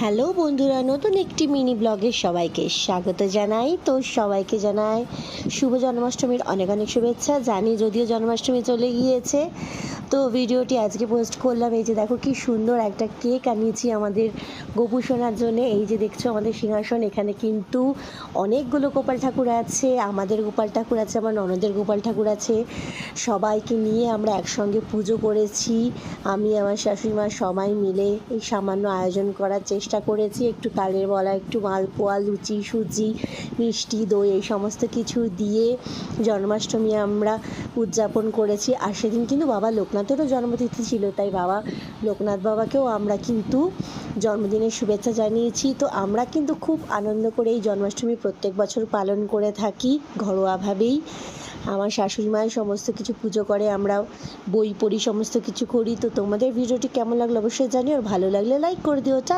Hello বন্ধুরা, নতুন একটি মিনি ব্লগে সবাইকে স্বাগত জানাই। তো সবাইকে জানাই শুভ জন্মাষ্টমীর অনেক অনেক শুভেচ্ছা। জানি যদিও জন্মাষ্টমী চলে গিয়েছে, তো ভিডিওটি আজকে পোস্ট করলাম। এই যে দেখো কি সুন্দর একটা কেক আনিয়েছি আমাদের গোপু সোনার জন্য। এই যে দেখছো আমাদের সিংহাসন, এখানে কিন্তু অনেকগুলো গোপাল ঠাকুর আছে। আমাদের গোপাল ঠাকুর আছে, আমার ননদের গোপাল ঠাকুর আছে। সবাইকে নিয়ে আমরা একসঙ্গে পুজো করেছি। আমি আমার শাশুড়িমা সবাই মিলে এই সামান্য আয়োজন করার চেষ্টা করেছি। একটু তালের বড়া, একটু মালপোয়া, লুচি, সুজি, মিষ্টি, দই এই সমস্ত কিছু দিয়ে জন্মাষ্টমী আমরা উদযাপন করেছি। আর সেদিন কিন্তু বাবা লোকনাথেরও জন্মতিথি ছিল, তাই বাবা লোকনাথ বাবাকেও আমরা কিন্তু জন্মদিনের শুভেচ্ছা জানিয়েছি। তো আমরা কিন্তু খুব আনন্দ করে এই জন্মাষ্টমী প্রত্যেক বছর পালন করে থাকি ঘরোয়াভাবেই। আমার শাশুড়ি মায়ের সমস্ত কিছু পুজো করে, আমরা বই পড়ি, সমস্ত কিছু করি। তো তোমাদের ভিডিওটি কেমন লাগলো অবশ্যই জানিও, আর ভালো লাগলে লাইক করে দিও। টাটা।